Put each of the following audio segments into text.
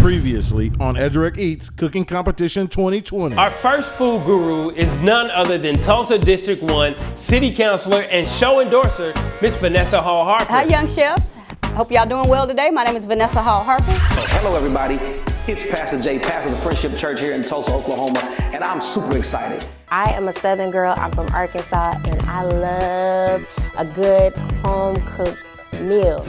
Previously on Edurec Eats Cooking Competition 2020. Our first food guru is none other than Tulsa District 1 City Councilor and show endorser, Miss Vanessa Hall Harper. Hi, young chefs. Hope y'all doing well today. My name is Vanessa Hall Harper. Hello, everybody. It's Pastor Jay, pastor of the Friendship Church here in Tulsa, Oklahoma, and I'm super excited. I am a Southern girl. I'm from Arkansas, and I love a good home-cooked meal.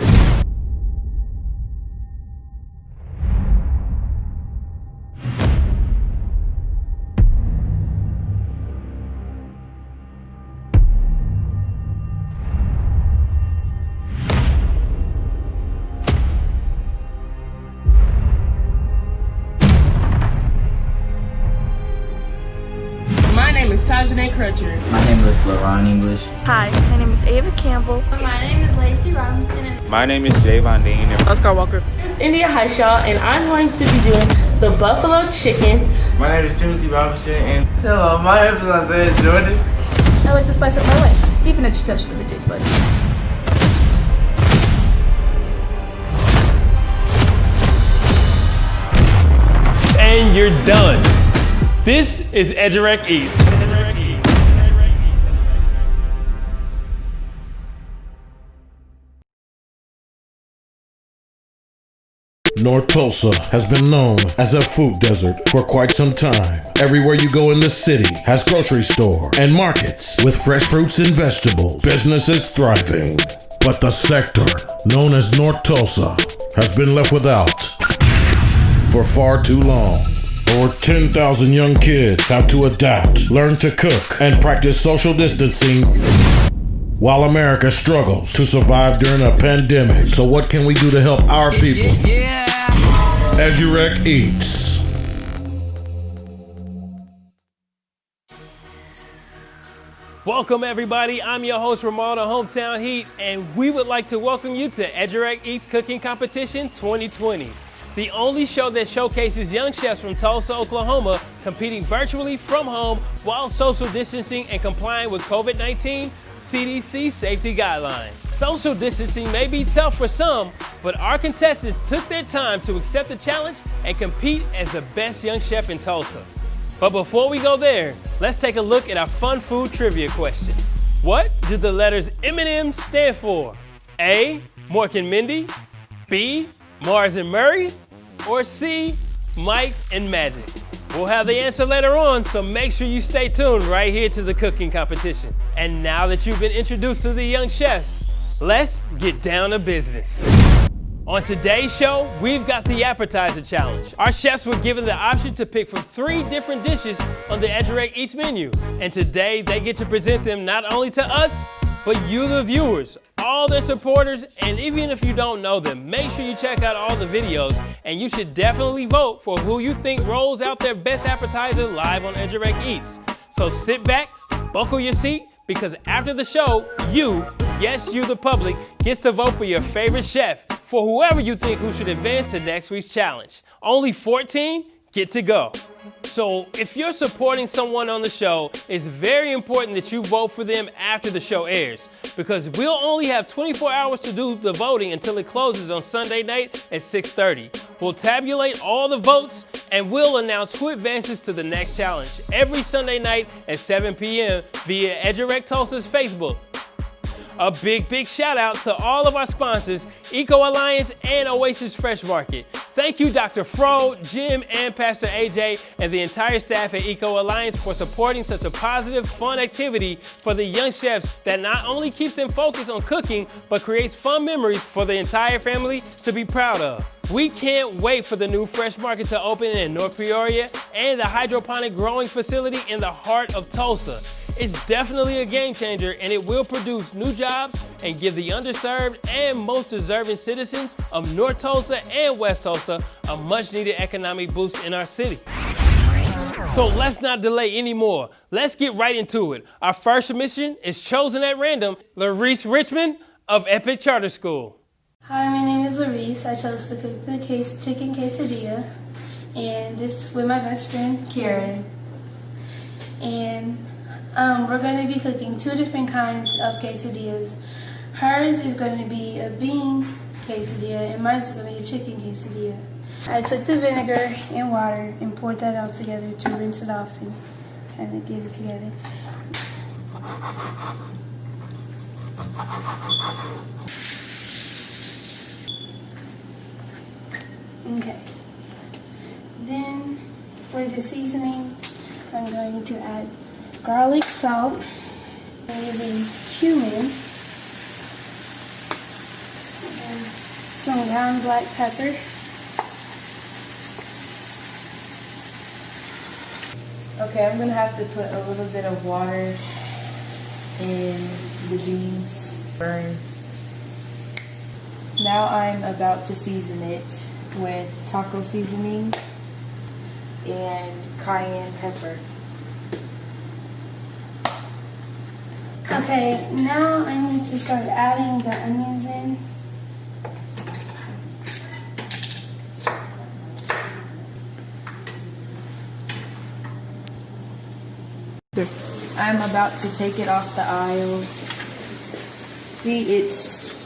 My name is Tajane Crutcher. My name is LARON English. Hi, my name is Ava Campbell. My name is Lacey Robinson. My name is Javon Dean. Oscar Walker. It's India Haishaw, and I'm going to be doing the buffalo chicken. My name is Timothy Robinson, and hello, my name is Isaiah Jordan. I like to spice up my life, even it's just for the taste buds. And you're done. This is Edurec Eats. North Tulsa has been known as a food desert for quite some time. Everywhere you go in the city has grocery stores and markets with fresh fruits and vegetables. Business is thriving, but the sector known as North Tulsa has been left without for far too long. Over 10,000 young kids have to adapt, learn to cook, and practice social distancing while America struggles to survive during a pandemic. So what can we do to help our people? Edurec Eats. Welcome everybody, I'm your host Ramon of Hometown Heat, and we would like to welcome you to Edurec Eats Cooking Competition 2020. The only show that showcases young chefs from Tulsa, Oklahoma, competing virtually from home while social distancing and complying with COVID-19 CDC safety guidelines. Social distancing may be tough for some, but our contestants took their time to accept the challenge and compete as the best young chef in Tulsa. But before we go there, let's take a look at our fun food trivia question. What do the letters M&M stand for? A, Mork and Mindy, B, Mars and Murray, or C, Mike and Magic? We'll have the answer later on, so make sure you stay tuned right here to the cooking competition. And now that you've been introduced to the young chefs, let's get down to business. On today's show, we've got the Appetizer Challenge. Our chefs were given the option to pick from 3 different dishes on the Edurec Eats menu. And today, they get to present them not only to us, but you the viewers, all their supporters, and even if you don't know them, make sure you check out all the videos, and you should definitely vote for who you think rolls out their best appetizer live on Edurec Eats. So sit back, buckle your seat, because after the show, you, yes you the public, gets to vote for your favorite chef, for whoever you think who should advance to next week's challenge. Only 14 get to go. So if you're supporting someone on the show, it's very important that you vote for them after the show airs, because we'll only have 24 hours to do the voting until it closes on Sunday night at 6:30. We'll tabulate all the votes and we'll announce who advances to the next challenge every Sunday night at 7 p.m. via Edurec Tulsa's Facebook. A big shout out to all of our sponsors, Eco Alliance and Oasis Fresh Market. Thank you Dr. Fro, Jim, and Pastor AJ, and the entire staff at Eco Alliance for supporting such a positive, fun activity for the young chefs that not only keeps them focused on cooking, but creates fun memories for the entire family to be proud of. We can't wait for the new Fresh Market to open in North Peoria and the hydroponic growing facility in the heart of Tulsa. It's definitely a game changer, and it will produce new jobs and give the underserved and most deserving citizens of North Tulsa and West Tulsa a much needed economic boost in our city. So let's not delay anymore. Let's get right into it. Our first submission is chosen at random, LAREES Richmond of Epic Charter School. Hi, my name is LAREES. I chose to cook the chicken quesadilla, and this is with my best friend, Karen. And we're going to be cooking 2 different kinds of quesadillas. Hers is going to be a bean quesadilla, and mine's gonna be a chicken quesadilla. I took the vinegar and water and poured that out together to rinse it off and kind of get it together. Okay. Then for the seasoning, I'm going to add garlic salt. I'm using cumin and some ground black pepper. Okay, I'm gonna have to put a little bit of water in the beans. Burn. Now I'm about to season it with taco seasoning and cayenne pepper. Okay, now I need to start adding the onions in. I'm about to take it off the aisle. See,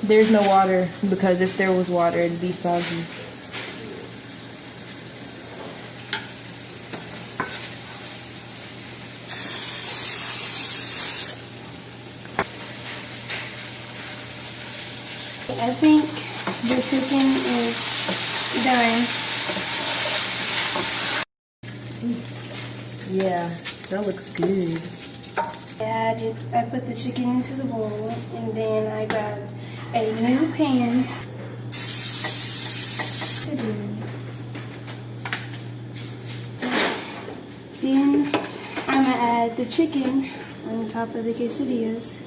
there's no water, because if there was water, it'd be soggy. I think the chicken is done. Yeah, that looks good. I put the chicken into the bowl, and then I grabbed a new pan. Then I'm gonna add the chicken on top of the quesadillas.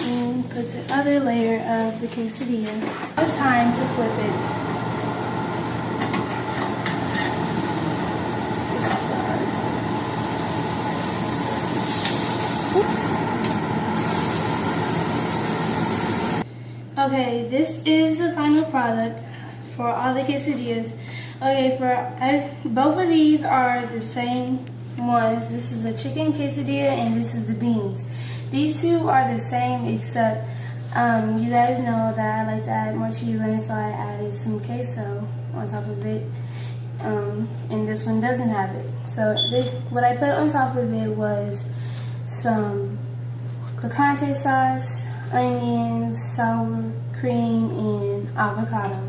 And put the other layer of the quesadilla. It's time to flip it. Okay, this is the final product for all the quesadillas. Okay, both of these are the same ones. This is a chicken quesadilla and this is the beans. These two are the same, except you guys know that I like to add more cheese on it, so I added some queso on top of it. And this one doesn't have it. So what I put on top of it was some picante sauce, onions, sour cream, and avocado.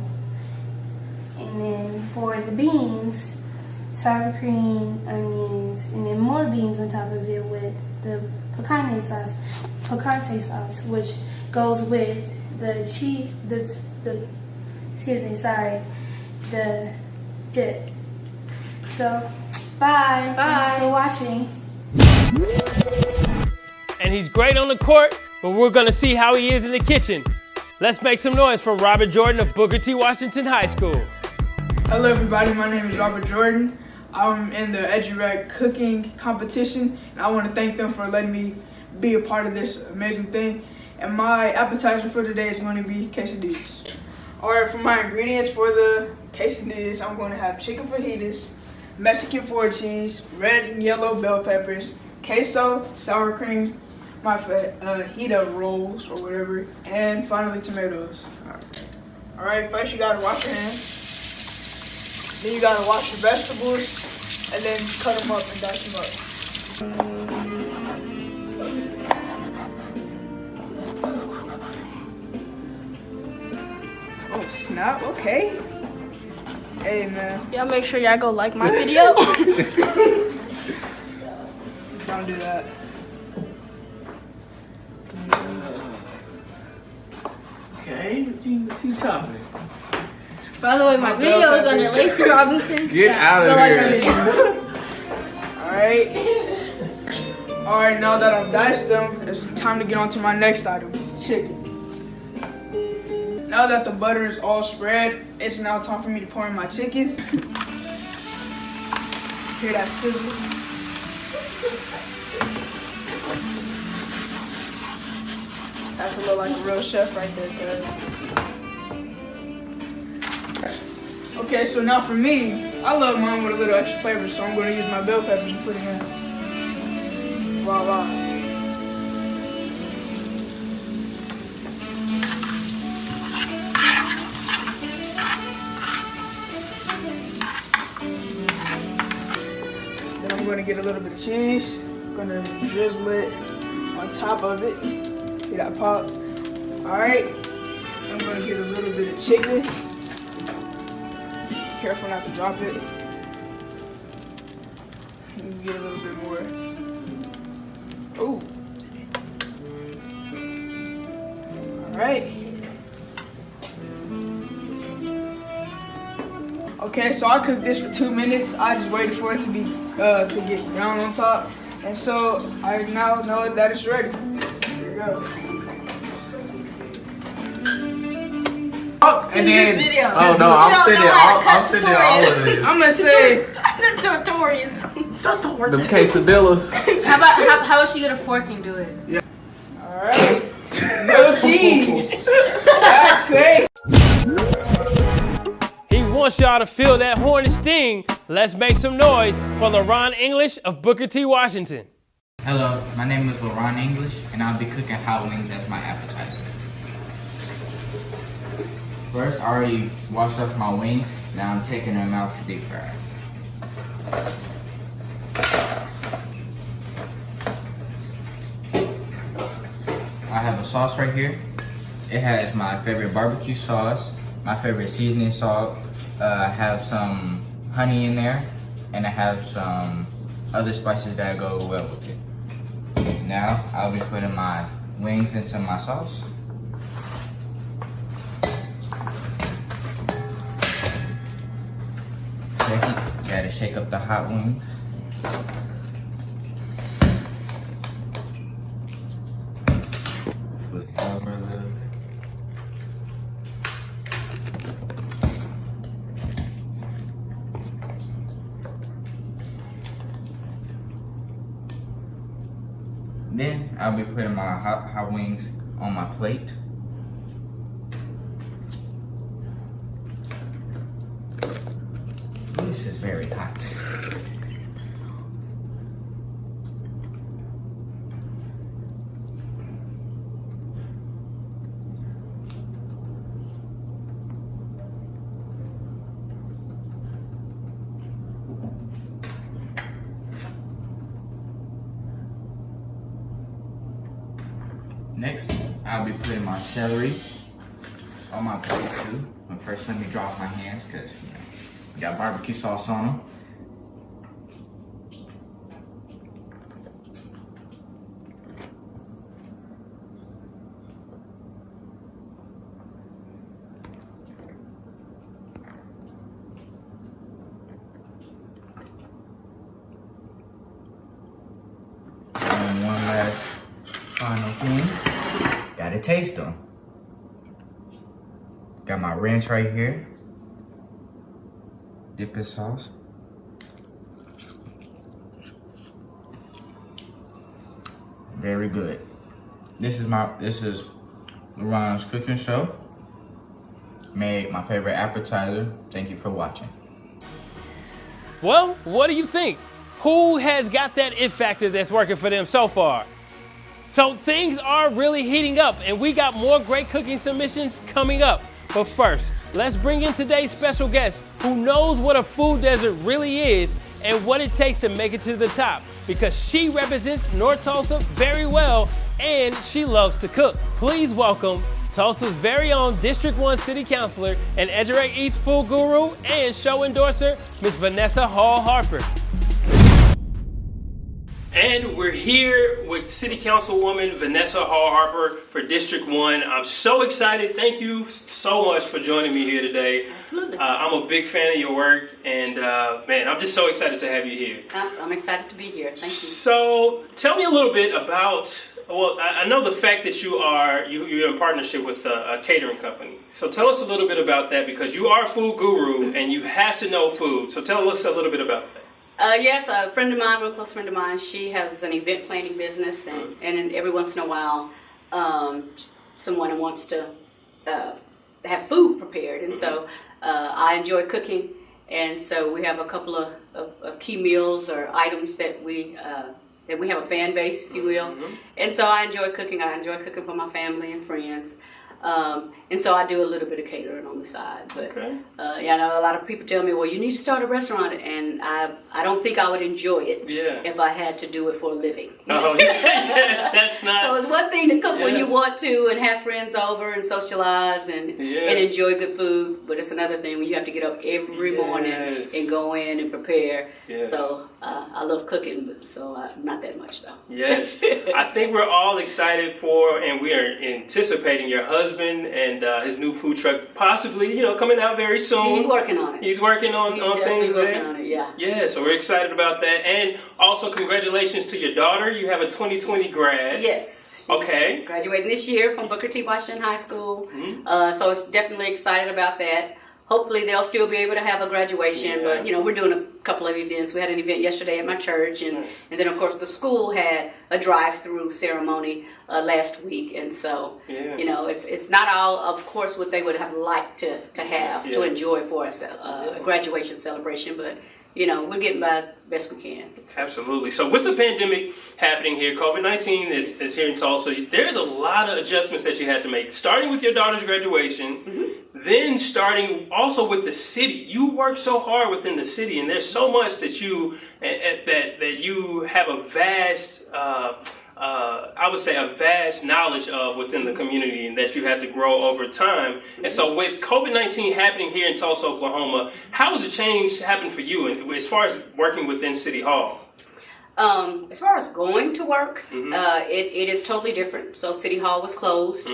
And then for the beans, sour cream, onions, and then more beans on top of it with the picante sauce, which goes with the cheese, the dip. So, bye. Thanks for watching. And he's great on the court, but we're gonna see how he is in the kitchen. Let's make some noise for Robert Jordan of Booker T. Washington High School. Hello everybody, my name is Robert Jordan. I'm in the Edurec cooking competition, and I want to thank them for letting me be a part of this amazing thing. And my appetizer for today is going to be quesadillas. Alright, for my ingredients for the quesadillas, I'm going to have chicken fajitas, Mexican 4 cheese, red and yellow bell peppers, queso, sour cream, my fajita rolls or whatever, and finally tomatoes. Alright, first you gotta wash your hands. Then you gotta wash your vegetables, and then cut them up and dice them up. Oh snap, okay. Hey man. Y'all make sure y'all go like my video. Don't do that. Okay, what you talking? By the way, my video is under Lacey Robinson. Get out of here. Alright, now that I've diced them, it's time to get on to my next item, chicken. Now that the butter is all spread, it's now time for me to pour in my chicken. Hear that sizzle? That's to look like a real chef right there, cuz. Okay, so now for me, I love mine with a little extra flavor, so I'm going to use my bell peppers and put it in. Voila. Then I'm going to get a little bit of cheese. I'm going to drizzle it on top of it. See that pop? Alright. I'm going to get a little bit of chicken. Careful not to drop it. Get a little bit more. Ooh. Alright. Okay, so I cooked this for 2 minutes. I just waited for it to be to get brown on top. And so I now know that it's ready. Here we go. And then, oh no, I'm sitting there all of this. I'm gonna say Tutorials. Them quesadillas. How is she gonna fork and do it? Yeah. Alright. No cheese. That's great. He wants y'all to feel that horn and sting. Let's make some noise for LARON English of Booker T, Washington. Hello, my name is LARON English, and I'll be cooking hot wings as my appetizer. First, I already washed up my wings. Now I'm taking them out to deep fry. I have a sauce right here. It has my favorite barbecue sauce, my favorite seasoning salt. I have some honey in there, and I have some other spices that go well with it. Now, I'll be putting my wings into my sauce. Gotta shake up the hot wings. Flip it over a little bit. Then I'll be putting my hot wings on my plate. This is very hot. Next, I'll be putting my celery on my plate too. But first, let me dry off my hands because got barbecue sauce on them. And one last final thing, gotta taste them. Got my ranch right here. Dip in sauce. Very good. This is LARON's cooking show. Made my favorite appetizer. Thank you for watching. Well, what do you think? Who has got that it factor that's working for them so far? So things are really heating up, and we got more great cooking submissions coming up. But first, let's bring in today's special guest who knows what a food desert really is and what it takes to make it to the top, because she represents North Tulsa very well and she loves to cook. Please welcome Tulsa's very own District 1 City Councilor and Edurec Eats food guru and show endorser, Ms. Vanessa Hall Harper. And we're here with City Councilwoman Vanessa Hall Harper for District 1. I'm so excited. Thank you so much for joining me here today. Absolutely. I'm a big fan of your work, and man, I'm just so excited to have you here. I'm excited to be here. Thank you. So tell me a little bit about, well, I know the fact that you're in partnership with a catering company. So tell us a little bit about that, because you are a food guru and you have to know food. So tell us a little bit about that. Yes, a friend of mine, a real close friend of mine, she has an event planning business, and every once in a while, someone wants to have food prepared, and so I enjoy cooking, And so we have a couple of key meals or items that we have a fan base, if you will. And so I enjoy cooking. I enjoy cooking for my family and friends. And so I do a little bit of catering on the side. But I know a lot of people tell me, well, you need to start a restaurant. And I don't think I would enjoy it if I had to do it for a living. Oh, yeah. That's not. So it's one thing to cook when you want to and have friends over and socialize and enjoy good food. But it's another thing when you have to get up every morning and go in and prepare. So I love cooking, but not that much though. Yes. I think we're all excited for, and we are anticipating your husband and his new food truck possibly, coming out very soon. He's working on it. He's working on things. Working on it, Yeah, so we're excited about that. And also congratulations to your daughter. You have a 2020 grad. Yes. Okay. Graduating this year from Booker T. Washington High School. So it's definitely excited about that. Hopefully they'll still be able to have a graduation, but we're doing a couple of events. We had an event yesterday at my church, and then of course the school had a drive-through ceremony last week, and so it's not all, of course, what they would have liked to have to enjoy for a graduation celebration, but we're getting by as best we can. Absolutely. So with the pandemic happening here, COVID-19 is here in Tulsa, there's a lot of adjustments that you had to make, starting with your daughter's graduation, then starting also with the city. You work so hard within the city, and there's so much that you have a vast, I would say a vast knowledge of within the community, and that you have to grow over time. And so with COVID-19 happening here in Tulsa, Oklahoma, how has the change happened for you as far as working within City Hall? As far as going to work, it is totally different. So City Hall was closed.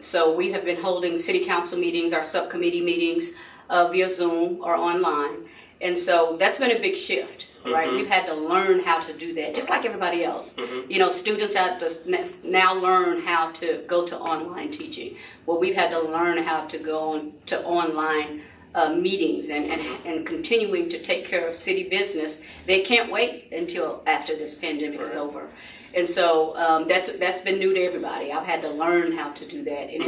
So we have been holding city council meetings, our subcommittee meetings via Zoom or online. And so that's been a big shift, right? We've had to learn how to do that, just like everybody else. Students have to now learn how to go to online teaching. Well, we've had to learn how to go on to online meetings and continuing to take care of city business. They can't wait until after this pandemic is over. And so that's been new to everybody. I've had to learn how to do that, and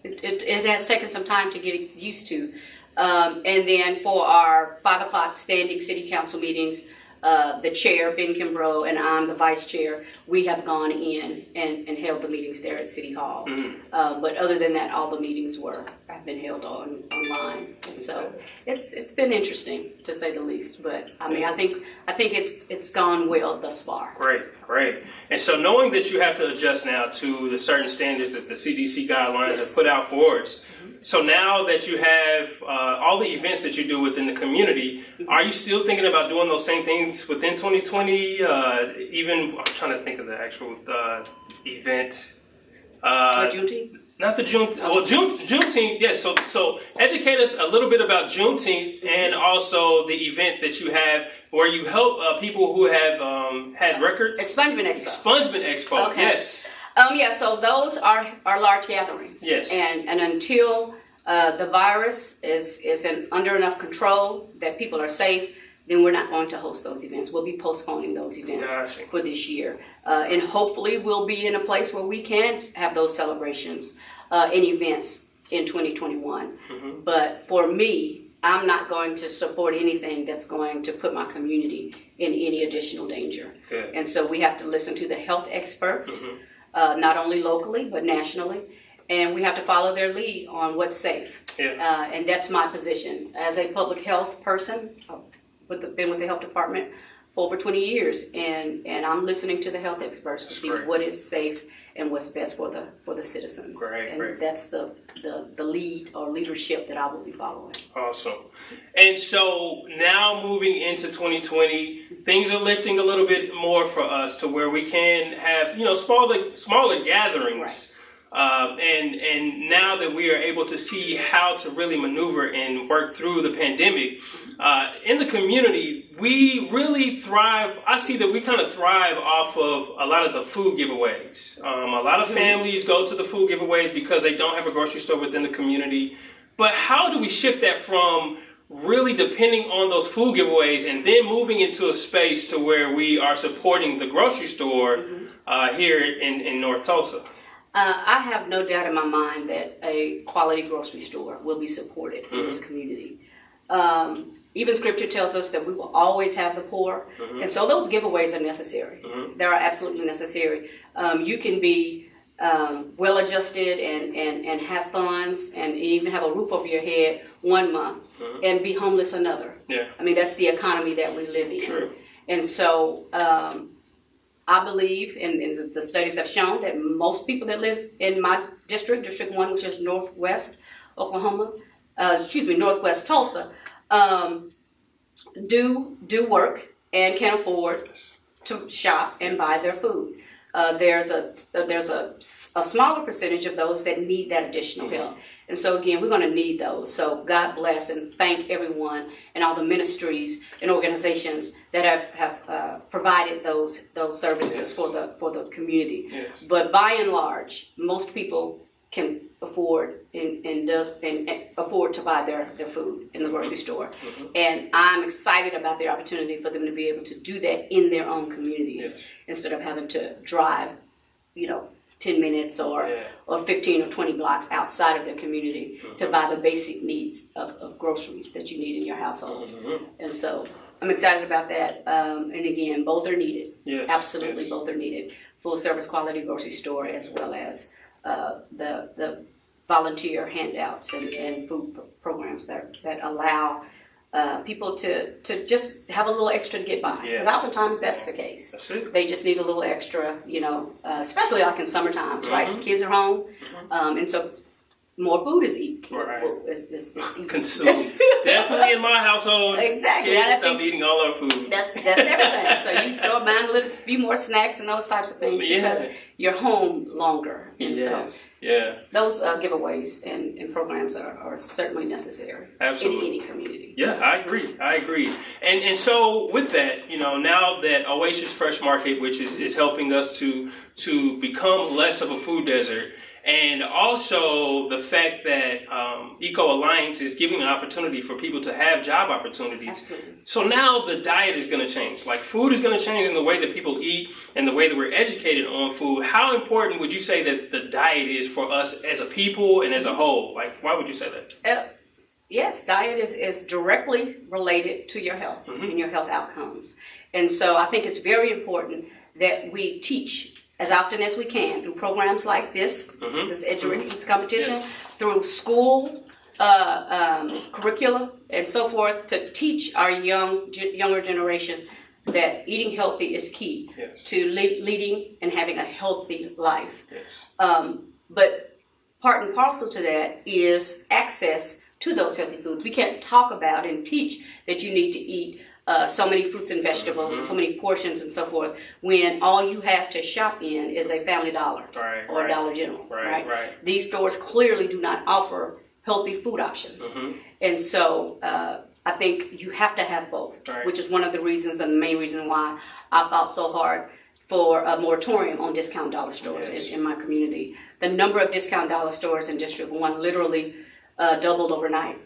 it has taken some time to get used to. And then for our 5 o'clock standing city council meetings, the chair, Ben Kimbrough, and I'm the vice chair, we have gone in and held the meetings there at City Hall. But other than that, all the meetings have been held online. And so it's been interesting, to say the least. But I mean, I think it's gone well thus far. Great. And so knowing that you have to adjust now to the certain standards that the CDC guidelines have put out for us, so now that you have all the events that you do within the community, are you still thinking about doing those same things within 2020? Even, I'm trying to think of the actual event. Juneteenth? Not the Juneteenth. Well, Juneteenth, yes. So educate us a little bit about Juneteenth and also the event that you have where you help people who have had records. Expungement Expo. Okay. Yes. So those are large gatherings. Yes. And until the virus is under enough control that people are safe, then we're not going to host those events. We'll be postponing those events for this year. And hopefully we'll be in a place where we can have those celebrations and events in 2021. But for me, I'm not going to support anything that's going to put my community in any additional danger. Good. And so we have to listen to the health experts, not only locally, but nationally. And we have to follow their lead on what's safe. And that's my position. As a public health person, I've been with the health department for over 20 years, and I'm listening to the health experts to see what is safe and what's best for the citizens. Great. That's the lead or leadership that I will be following. Awesome. And so now moving into 2020, things are lifting a little bit more for us to where we can have smaller gatherings. And now that we are able to see how to really maneuver and work through the pandemic, in the community, we really thrive. I see that we kind of thrive off of a lot of the food giveaways. A lot of families go to the food giveaways because they don't have a grocery store within the community. But how do we shift that from really depending on those food giveaways and then moving into a space to where we are supporting the grocery store here in North Tulsa? I have no doubt in my mind that a quality grocery store will be supported in this community. Even scripture tells us that we will always have the poor. And so those giveaways are necessary. They are absolutely necessary. You can be well adjusted and have funds and even have a roof over your head 1 month and be homeless another. I mean, that's the economy that we live in. True. And so I believe, and the studies have shown, that most people that live in my district, District 1, which is Northwest Oklahoma, Northwest Tulsa, do work and can afford to shop and buy their food. There's a smaller percentage of those that need that additional help. And so again, we're going to need those. So God bless and thank everyone and all the ministries and organizations that have provided those services for the community. But by and large, most people can afford and afford to buy their food in the grocery store. And I'm excited about the opportunity for them to be able to do that in their own communities instead of having to drive, 10 minutes or 15 or 20 blocks outside of their community to buy the basic needs of groceries that you need in your household. And so I'm excited about that. And again, both are needed. Absolutely, both are needed. Full service quality grocery store as well as the volunteer handouts and food programs that allow people to just have a little extra to get by. Because oftentimes that's the case. They just need a little extra, especially like in summer times, right? Kids are home, and so more food is eaten. Is consumed. Definitely in my household. Exactly. Kids stop eating all our food. That's everything. So you start buying a few more snacks and those types of things because you're home longer. And so those giveaways and programs are certainly necessary in any community. Yeah, I agree. And so with that, now that Oasis Fresh Market, which is helping us to become less of a food desert, and also the fact that Eco Alliance is giving an opportunity for people to have job opportunities. Absolutely. So now the diet is going to change. Like food is going to change in the way that people eat and the way that we're educated on food. How important would you say that the diet is for us as a people and as a whole? Like, why would you say that? Yes, diet is directly related to your health and your health outcomes. And so I think it's very important that we teach as often as we can through programs like this Edurec Eats competition, through school curricula and so forth, to teach our younger generation that eating healthy is key to leading and having a healthy life. But part and parcel to that is access to those healthy foods. We can't talk about and teach that you need to eat so many fruits and vegetables and so many portions and so forth when all you have to shop in is a Family Dollar or Dollar General. These stores clearly do not offer healthy food options. And so I think you have to have both, which is one of the reasons and the main reason why I fought so hard for a moratorium on discount dollar stores in my community. The number of discount dollar stores in District 1 literally doubled overnight.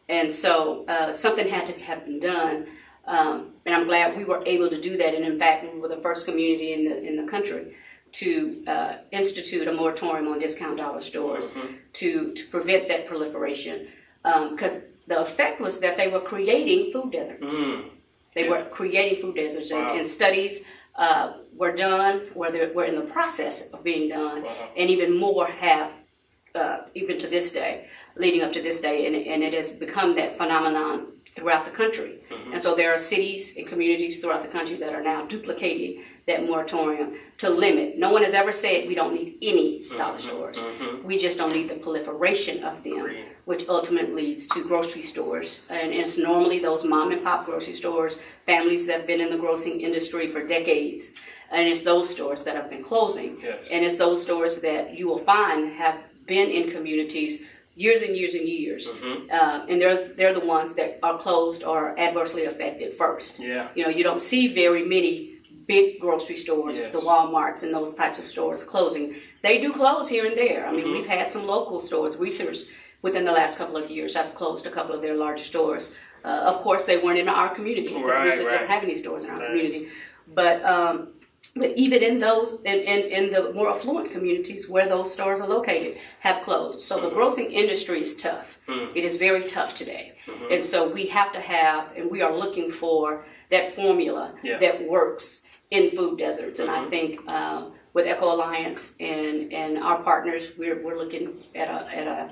And so something had to have been done. And I'm glad we were able to do that. And in fact, we were the first community in the country to institute a moratorium on discount dollar stores to prevent that proliferation. Because the effect was that they were creating food deserts. They were creating food deserts, and studies were done, were in the process of being done, and even more have, even to this day, leading up to this day, and it has become that phenomenon throughout the country. And so there are cities and communities throughout the country that are now duplicating that moratorium to limit. No one has ever said we don't need any dollar stores. We just don't need the proliferation of them, which ultimately leads to grocery stores. And it's normally those mom and pop grocery stores, families that have been in the grocery industry for decades. And it's those stores that have been closing. And it's those stores that you will find have been in communities years and years and years, and they're the ones that are closed or adversely affected first. You don't see very many big grocery stores, the Walmarts and those types of stores closing. They do close here and there. I mean, we've had some local stores. Research within the last couple of years have closed a couple of their larger stores. Of course, they weren't in our community because Research don't have any stores in our community. But But even in those, in the more affluent communities where those stores are located, have closed. So the grocery industry is tough. It is very tough today. And so we have to have, and we are looking for that formula that works in food deserts. And I think with Eco Alliance and our partners, we're looking at a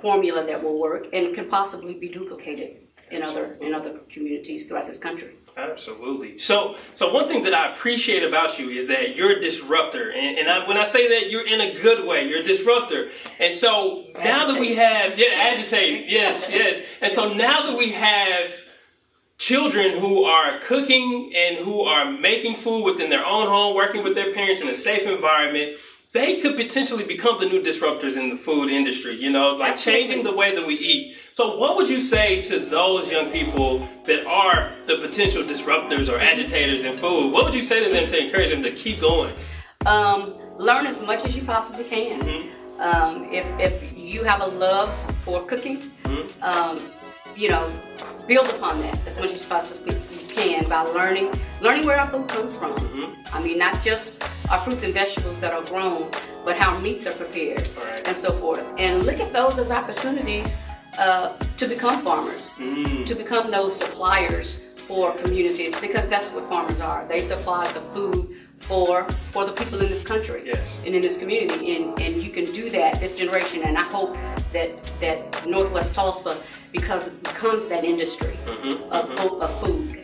formula that will work and can possibly be duplicated in other communities throughout this country. Absolutely. So one thing that I appreciate about you is that you're a disruptor, and when I say that, you're in a good way. You're a disruptor, and so now that we have agitate, yes, and so now that we have children who are cooking and who are making food within their own home, working with their parents in a safe environment, they could potentially become the new disruptors in the food industry. Like changing the way that we eat. So what would you say to those young people that are the potential disruptors or agitators in food? What would you say to them to encourage them to keep going? Learn as much as you possibly can. If you have a love for cooking, build upon that as much as you possibly can by learning where our food comes from. I mean, not just our fruits and vegetables that are grown, but how meats are prepared and so forth. And look at those as opportunities to become farmers, to become those suppliers for communities, because that's what farmers are. They supply the food for the people in this country and in this community, and you can do that this generation. And I hope that Northwest Tulsa becomes that industry of food,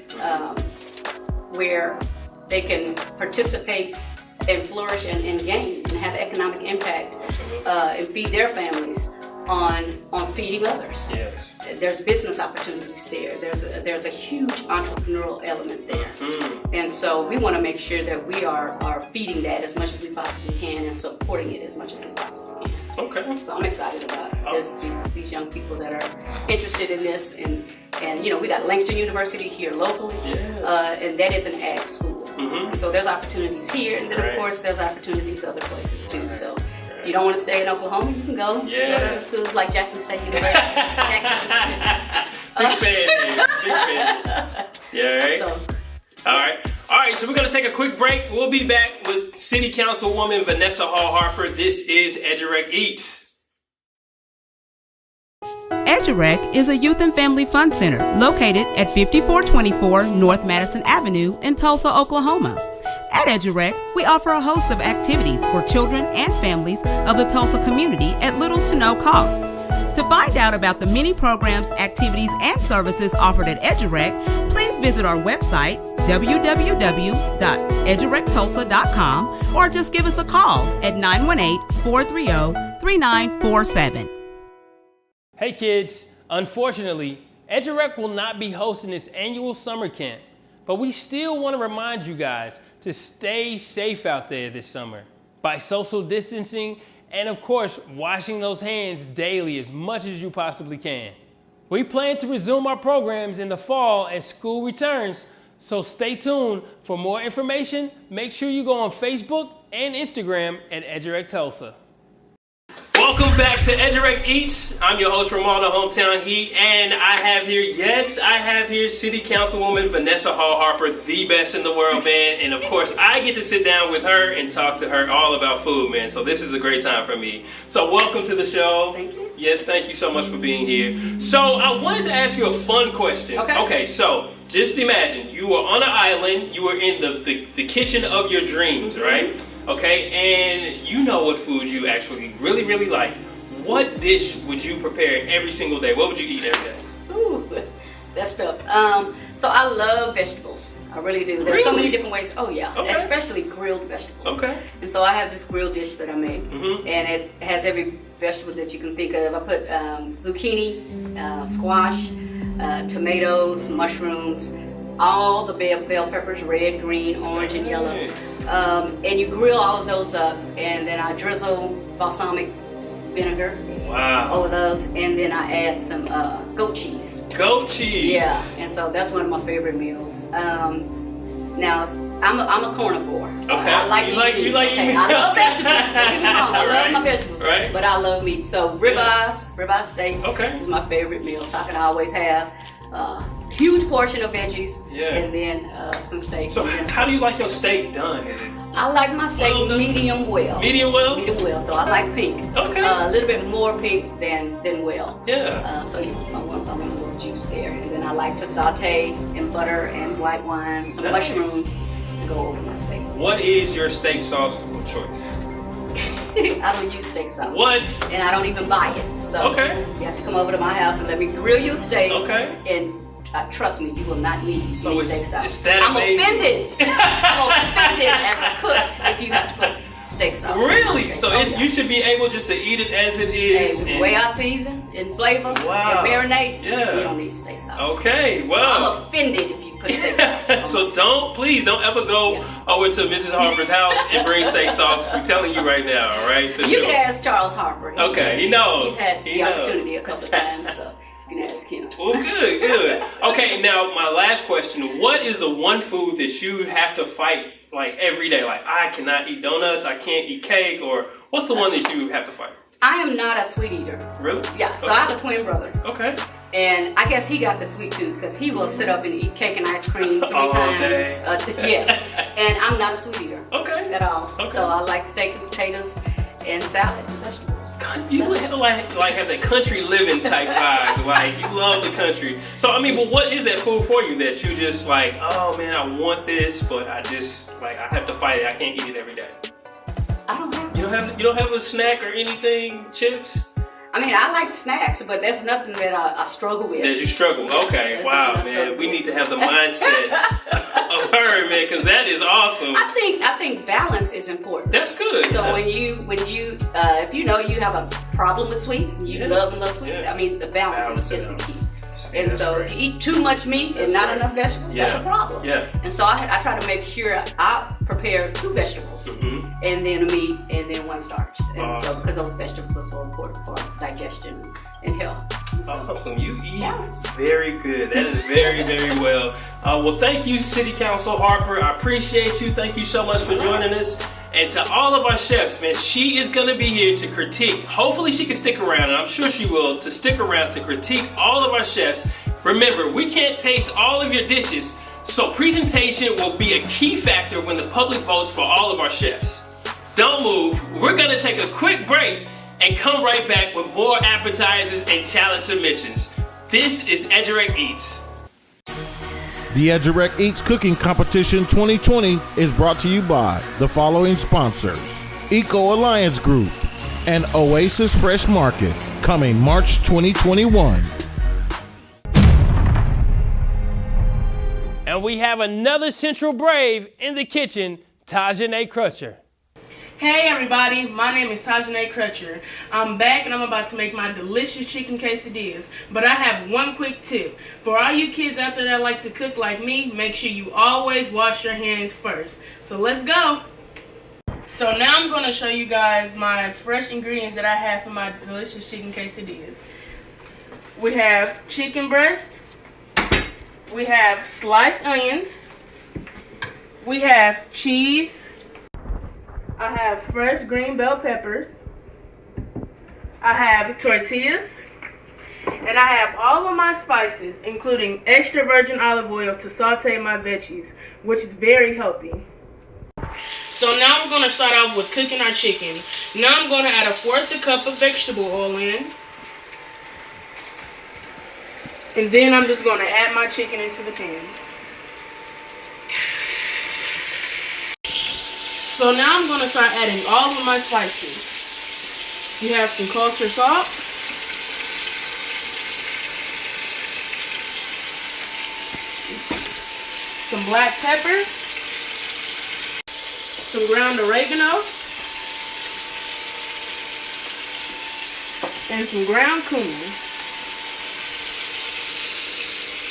where they can participate and flourish and gain and have economic impact and feed their families on feeding others. There's business opportunities there. There's a huge entrepreneurial element there. And so we want to make sure that we are feeding that as much as we possibly can and supporting it as much as we possibly can. Okay. So I'm excited about these young people that are interested in this, and we got Langston University here locally, and that is an ag school. So there's opportunities here, and then of course there's opportunities other places too. So if you don't want to stay in Oklahoma, you can go. You can go to other schools like Jackson State University. Big fan. Yeah, right? All right, so we're going to take a quick break. We'll be back with City Councilwoman Vanessa Hall Harper. This is Edurec Eats. Edurec is a youth and family fun center located at 5424 North Madison Avenue in Tulsa, Oklahoma. At Edurec, we offer a host of activities for children and families of the Tulsa community at little to no cost. To find out about the many programs, activities, and services offered at Edurec, please visit our website, www.edurectulsa.com, or just give us a call at 918-430-3947. Hey kids, unfortunately, Edurec will not be hosting its annual summer camp, but we still want to remind you guys to stay safe out there this summer by social distancing and of course washing those hands daily as much as you possibly can. We plan to resume our programs in the fall as school returns, so stay tuned for more information. Make sure you go on Facebook and Instagram at Edurec Tulsa. Welcome back to Edurec Eats. I'm your host, Ramon, the Hometown Heat, and I have here City Councilwoman Vanessa Hall Harper, the best in the world, man. And of course, I get to sit down with her and talk to her all about food, man. So this is a great time for me. So welcome to the show. Thank you. Yes, thank you so much for being here. So I wanted to ask you a fun question. Okay, so just imagine you were on an island, you were in the kitchen of your dreams, right? Okay, and you know what food you actually really, really like. What dish would you prepare every single day? What would you eat every day? Ooh, that's tough. So I love vegetables. I really do. There's so many different ways. Oh yeah, especially grilled vegetables. Okay. And so I have this grilled dish that I make, and it has every vegetable that you can think of. I put zucchini, squash, tomatoes, mushrooms, all the bell peppers, red, green, orange, and yellow. And you grill all of those up, and then I drizzle balsamic vinegar over those, and then I add some goat cheese. Goat cheese? Yeah, and so that's one of my favorite meals. Now, I'm a carnivore. Okay. I like eating meat. I love vegetables. Don't get me wrong, I love my vegetables, but I love meat. So ribeye steak is my favorite meal. So I can always have huge portion of veggies, Yeah. and then some steak. So how do you like your steak done? Is it? I like my steak medium well. Medium well? Medium well. So I like pink. Okay. A little bit more pink than well. Yeah. So I want a little juice there, and then I like to saute in butter and white wine, some Nice. mushrooms, and go over my steak. What is your steak sauce of choice? I don't use steak sauce. What? And I don't even buy it. So Okay. you have to come over to my house and let me grill you a steak. Okay. And trust me, you will not need So any it's- steak sauce. it's that I'm amazing. offended. I'm offended as a cook if you have to put steak sauce. Really? On So steak. you should be able just to eat it as it is. The and- way I season and flavor Wow. and marinate, Yeah. you don't need steak sauce. Okay, well. I'm offended if you put steak sauce. So please don't ever go over to Mrs. Harper's house and bring steak sauce. I'm telling you right now, all right? For You sure. can ask Charles Harper. Okay, he knows. He's had He the knows. opportunity a couple of times, so you can ask him. Well, good, good. Okay, now my last question. What is the one food that you have to fight like every day? Like, I cannot eat donuts, I can't eat cake, or what's the one that you have to fight? I am not a sweet eater. Really? Yeah, so I have a twin brother. Okay. And I guess he got the sweet tooth because he will sit up and eat cake and ice cream 3 All times. day. Yes. And I'm not a sweet eater. Okay. At all. Okay. So I like steak and potatoes and salad and vegetables. You like have that country living type vibe. Like, you love the country. So, I mean, but what is that food for you that you just like, oh man, I want this, but I just, like, I have to fight it. I can't eat it every day. I don't have. You don't have a snack or anything, chips? I mean, I like snacks, but that's nothing that I struggle with. That you struggle. Okay, That's wow, nothing I man. struggle We with. need to have the mindset of her, man, because that is awesome. I think balance is important. That's good. So when you if you know you have a problem with sweets and you love sweets, I mean the balance is the key. And so if you eat too much meat and not enough vegetables, that's a problem. Yeah. And so I try to make sure I prepare 2 vegetables and then a meat and then 1 starch. And so because those vegetables are so important for digestion and health. Awesome. You eat very good. That is very, very well. Well, thank you, City Council Harper. I appreciate you. Thank you so much for joining us. And to all of our chefs, man, she is going to be here to critique. Hopefully she can stick around, and I'm sure she will, to stick around to critique all of our chefs. Remember, we can't taste all of your dishes, so presentation will be a key factor when the public votes for all of our chefs. Don't move. We're going to take a quick break and come right back with more appetizers and challenge submissions. This is Edurec Eats. The Edurec Eats Cooking Competition 2020 is brought to you by the following sponsors: Eco Alliance Group and Oasis Fresh Market, coming March 2021. And we have another Central Brave in the kitchen, Tajane Crutcher. Hey everybody, my name is Tajane Crutcher. I'm back and I'm about to make my delicious chicken quesadillas. But I have one quick tip. For all you kids out there that like to cook like me, make sure you always wash your hands first. So let's go. So now I'm going to show you guys my fresh ingredients that I have for my delicious chicken quesadillas. We have chicken breast. We have sliced onions. We have cheese. I have fresh green bell peppers. I have tortillas. And I have all of my spices, including extra virgin olive oil to saute my veggies, which is very healthy. So now we're going to start off with cooking our chicken. Now I'm going to add 1/4 cup of vegetable oil in. And then I'm just going to add my chicken into the pan. So now I'm going to start adding all of my spices. You have some kosher salt. Some black pepper. Some ground oregano. And some ground cumin.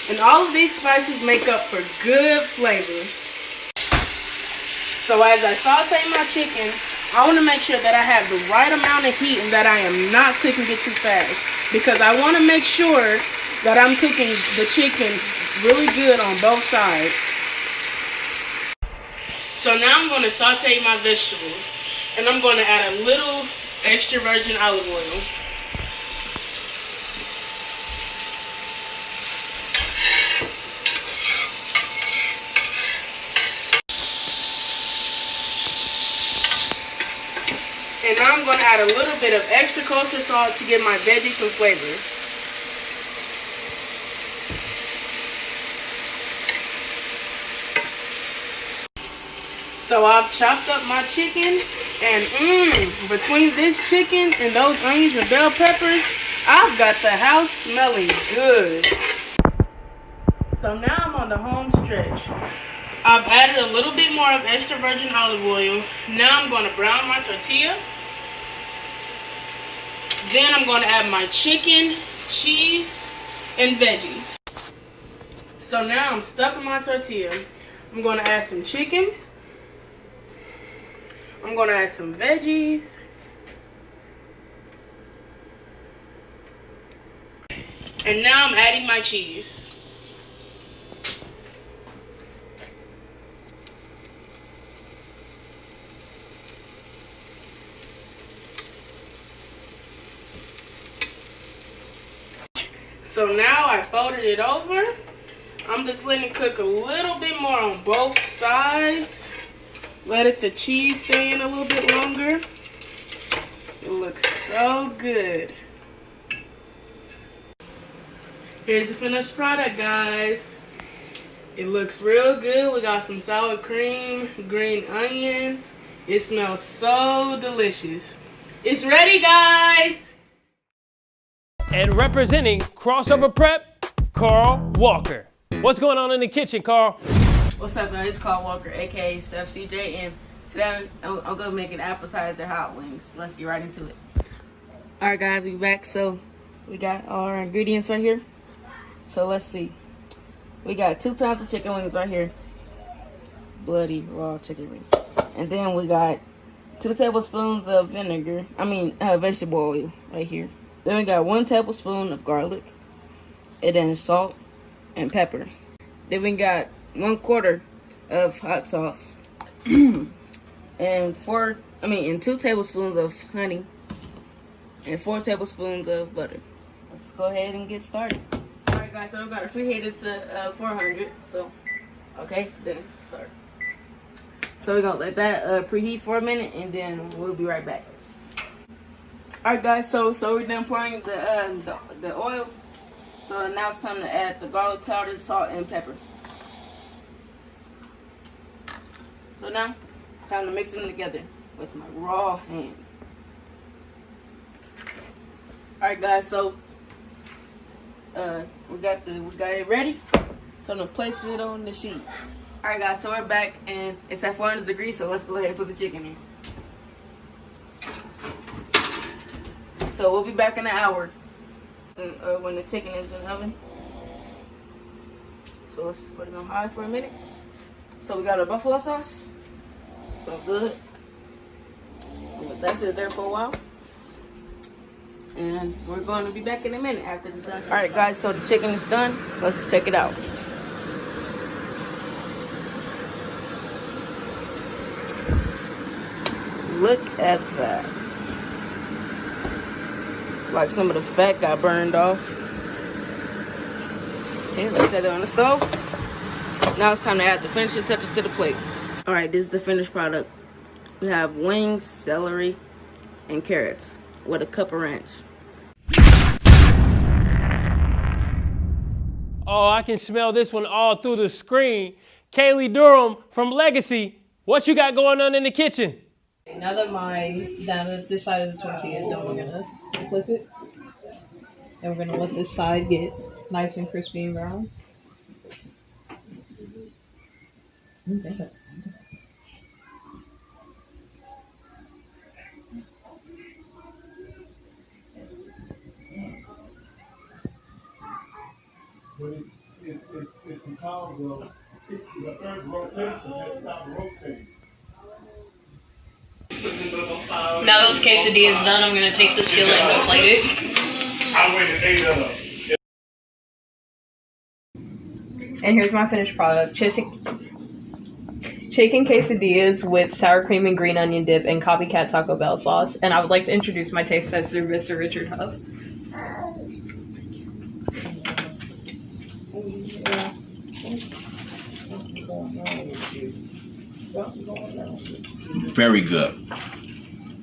And all of these spices make up for good flavor. So as I saute my chicken, I want to make sure that I have the right amount of heat and that I am not cooking it too fast. Because I want to make sure that I'm cooking the chicken really good on both sides. So now I'm going to saute my vegetables. And I'm going to add a little extra virgin olive oil. now I'm going to add a little bit of extra kosher salt to give my veggies some flavor. So I've chopped up my chicken, and between this chicken and those onions and bell peppers, I've got the house smelling good. So now I'm on the home stretch. I've added a little bit more of extra virgin olive oil. Now I'm going to brown my tortilla. Then I'm going to add my chicken, cheese, and veggies. So now I'm stuffing my tortilla. I'm going to add some chicken. I'm going to add some veggies. And now I'm adding my cheese. So now I folded it over. I'm just letting it cook a little bit more on both sides. Let the cheese stay in a little bit longer. It looks so good. Here's the finished product, guys. It looks real good. We got some sour cream, green onions. It smells so delicious. It's ready, guys. And representing Crossover Prep, Carl Walker. What's going on in the kitchen, Carl? What's up, guys? It's Carl Walker, aka Chef CJ, and today I'm gonna make an appetizer hot wings. Let's get right into it. Alright, guys, we back. So we got all our ingredients right here. So let's see. We got 2 pounds of chicken wings right here. Bloody raw chicken wings. And then we got 2 tablespoons of vegetable oil right here. Then we got 1 tablespoon of garlic, and then salt and pepper. Then we got 1/4 of hot sauce, and 2 tablespoons of honey, and 4 tablespoons of butter. Let's go ahead and get started. All right, guys. So we got it preheated to 400. So, okay, then start. So we're gonna let that preheat for a minute, and then we'll be right back. Alright, guys, so we're done pouring the oil. So now it's time to add the garlic powder, salt, and pepper. So now, time to mix them together with my raw hands. Alright, guys, so we got it ready. So I'm gonna place it on the sheet. Alright, guys, so we're back, and it's at 400 degrees. So let's go ahead and put the chicken in. So we'll be back in an hour when the chicken is in the oven. So let's put it on high for a minute. So we got our buffalo sauce. So good. That's it there for a while. And we're going to be back in a minute after it's done. Alright, guys, so the chicken is done. Let's check it out. Look at that. Like some of the fat got burned off. Okay, let's set it on the stove. Now it's time to add the finishing touches to the plate. Alright, this is the finished product. We have wings, celery, and carrots with a cup of ranch. Oh, I can smell this one all through the screen. Kaylee Durham from Legacy, what you got going on in the kitchen? Now that this side of the tortilla is done, we're gonna flip it, and we're gonna let this side get nice and crispy and brown. It's because of the third rotation, it's not rotating. Now that the quesadilla is done, I'm going to take the skillet and plate it. I waited 8 of them. And here's my finished product. Chicken quesadillas with sour cream and green onion dip and copycat Taco Bell sauce. And I would like to introduce my taste tester, Mr. Richard Huff. Very good.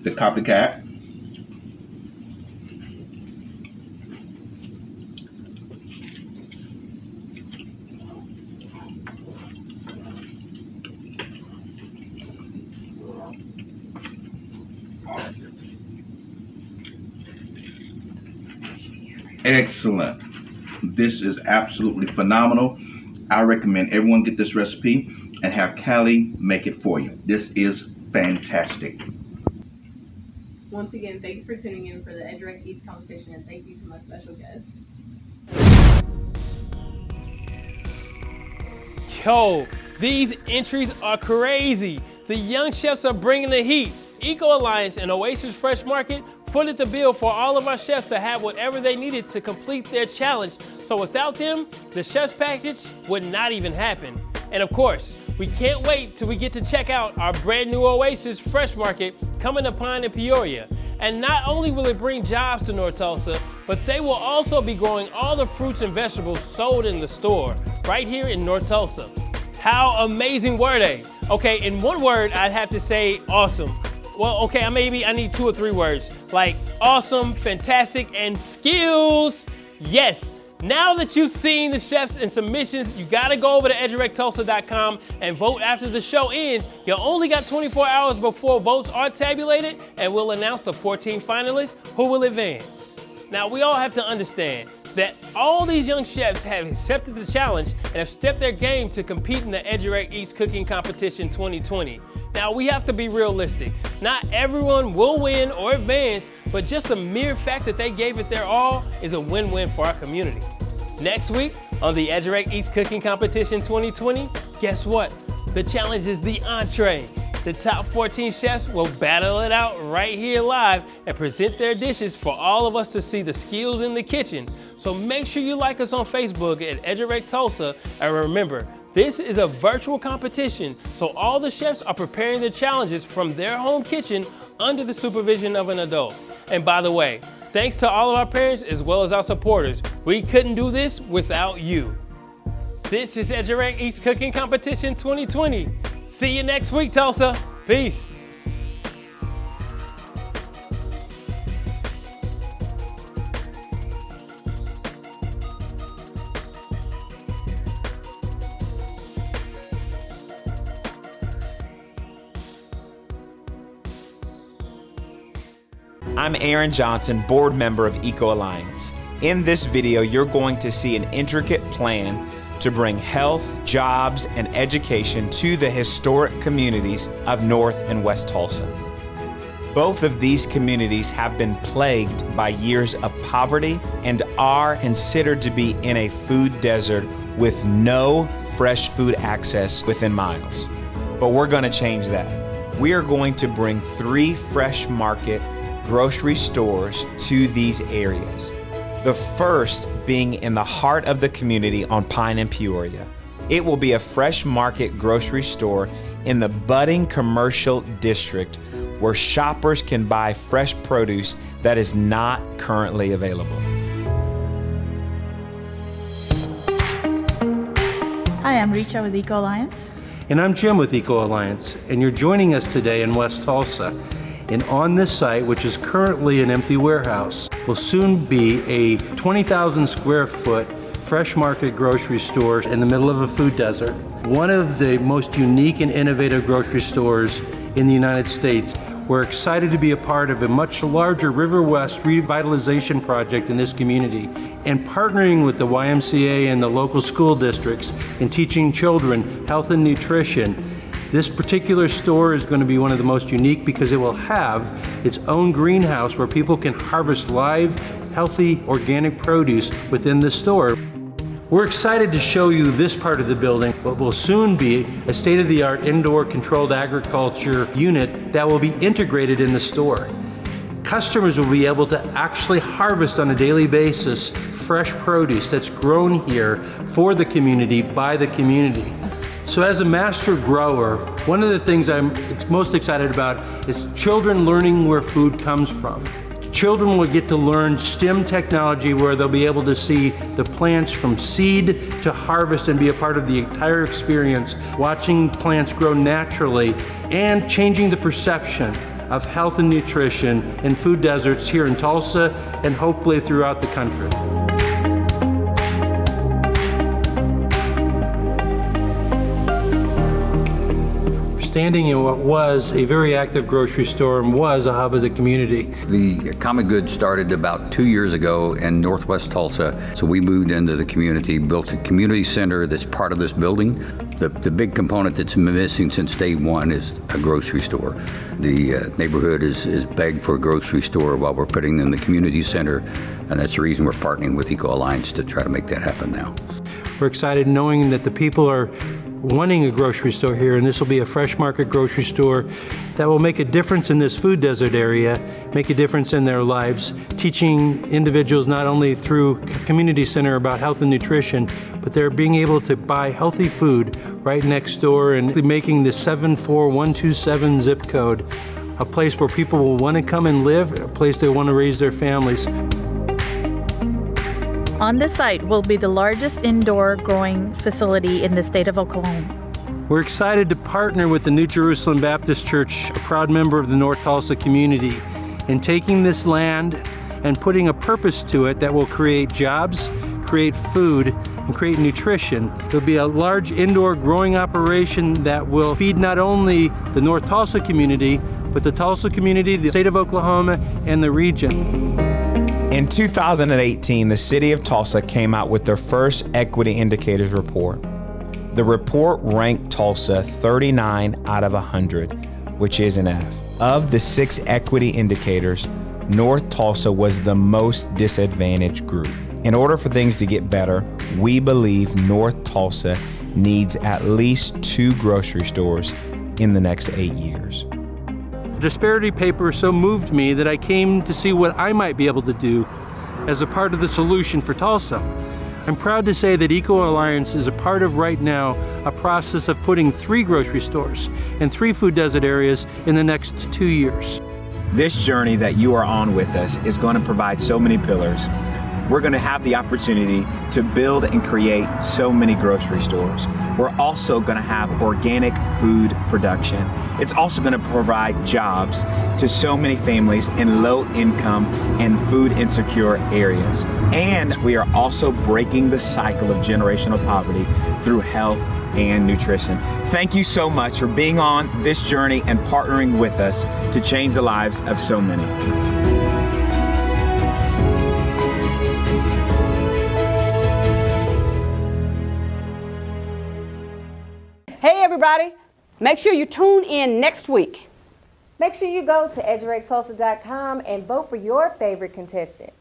the copycat. Excellent. This is absolutely phenomenal. I recommend everyone get this recipe and have Callie make it for you. This is fantastic. Once again, thank you for tuning in for the Edurec Eats competition, and thank you to my special guests. Yo, these entries are crazy. The young chefs are bringing the heat. Eco Alliance and Oasis Fresh Market footed the bill for all of our chefs to have whatever they needed to complete their challenge. So without them, the chef's package would not even happen. And of course, we can't wait till we get to check out our brand new Oasis Fresh Market coming to Pine and Peoria. And not only will it bring jobs to North Tulsa, but they will also be growing all the fruits and vegetables sold in the store right here in North Tulsa. How amazing were they? Okay, in one word, I'd have to say awesome. Well, okay, maybe I need 2 or 3 words, like awesome, fantastic, and skills. Yes, now that you've seen the chefs and submissions, you gotta go over to edurectulsa.com and vote after the show ends. You only got 24 hours before votes are tabulated, and we'll announce the 14 finalists who will advance. Now, we all have to understand that all these young chefs have accepted the challenge and have stepped their game to compete in the Edurec Eats Cooking Competition 2020. Now, we have to be realistic. Not everyone will win or advance, but just the mere fact that they gave it their all is a win-win for our community. Next week on the Edurec Eats Cooking Competition 2020, guess what? The challenge is the entree. The top 14 chefs will battle it out right here live and present their dishes for all of us to see the skills in the kitchen. So make sure you like us on Facebook at Edurec Tulsa, and remember, this is a virtual competition, so all the chefs are preparing the challenges from their home kitchen under the supervision of an adult. And by the way, thanks to all of our parents as well as our supporters. We couldn't do this without you. This is Edurec Eats Cooking Competition 2020. See you next week, Tulsa. Peace. I'm Aaron Johnson, board member of Eco Alliance. In this video, you're going to see an intricate plan to bring health, jobs, and education to the historic communities of North and West Tulsa. Both of these communities have been plagued by years of poverty and are considered to be in a food desert with no fresh food access within miles. But we're going to change that. We are going to bring 3 fresh market grocery stores to these areas. The first being in the heart of the community on Pine and Peoria. It will be a fresh market grocery store in the budding commercial district where shoppers can buy fresh produce that is not currently available. Hi, I'm Richa with Eco Alliance. And I'm Jim with Eco Alliance, and you're joining us today in West Tulsa. And on this site, which is currently an empty warehouse, will soon be a 20,000 square foot fresh market grocery store in the middle of a food desert. One of the most unique and innovative grocery stores in the United States. We're excited to be a part of a much larger River West revitalization project in this community and partnering with the YMCA and the local school districts in teaching children health and nutrition. This particular store is going to be one of the most unique because it will have its own greenhouse where people can harvest live, healthy, organic produce within the store. We're excited to show you this part of the building, what will soon be a state-of-the-art indoor controlled agriculture unit that will be integrated in the store. Customers will be able to actually harvest on a daily basis fresh produce that's grown here for the community, by the community. So as a master grower, one of the things I'm most excited about is children learning where food comes from. Children will get to learn STEM technology where they'll be able to see the plants from seed to harvest and be a part of the entire experience, watching plants grow naturally and changing the perception of health and nutrition in food deserts here in Tulsa and hopefully throughout the country. Standing in what was a very active grocery store and was a hub of the community. The common goods started about 2 years ago in Northwest Tulsa. So we moved into the community, built a community center that's part of this building. The big component that's missing since day one is a grocery store. The neighborhood is begged for a grocery store while we're putting in the community center, and that's the reason we're partnering with Eco Alliance to try to make that happen now. We're excited knowing that the people are wanting a grocery store here, and this will be a fresh market grocery store that will make a difference in this food desert area, make a difference in their lives, teaching individuals not only through community center about health and nutrition, but they're being able to buy healthy food right next door and making the 74127 zip code a place where people will want to come and live, a place they want to raise their families. On this site will be the largest indoor growing facility in the state of Oklahoma. We're excited to partner with the New Jerusalem Baptist Church, a proud member of the North Tulsa community, in taking this land and putting a purpose to it that will create jobs, create food, and create nutrition. There'll be a large indoor growing operation that will feed not only the North Tulsa community, but the Tulsa community, the state of Oklahoma, and the region. In 2018, the city of Tulsa came out with their first Equity Indicators report. The report ranked Tulsa 39 out of 100, which is an F. Of the 6 equity indicators, North Tulsa was the most disadvantaged group. In order for things to get better, we believe North Tulsa needs at least 2 grocery stores in the next 8 years. The disparity paper so moved me that I came to see what I might be able to do as a part of the solution for Tulsa. I'm proud to say that Eco Alliance is a part of right now a process of putting 3 grocery stores and 3 food desert areas in the next 2 years. This journey that you are on with us is going to provide so many pillars. We're going to have the opportunity to build and create so many grocery stores. We're also going to have organic food production. It's also going to provide jobs to so many families in low income and food insecure areas. And we are also breaking the cycle of generational poverty through health and nutrition. Thank you so much for being on this journey and partnering with us to change the lives of so many. Hey everybody, make sure you tune in next week. Make sure you go to edurectulsa.com and vote for your favorite contestant.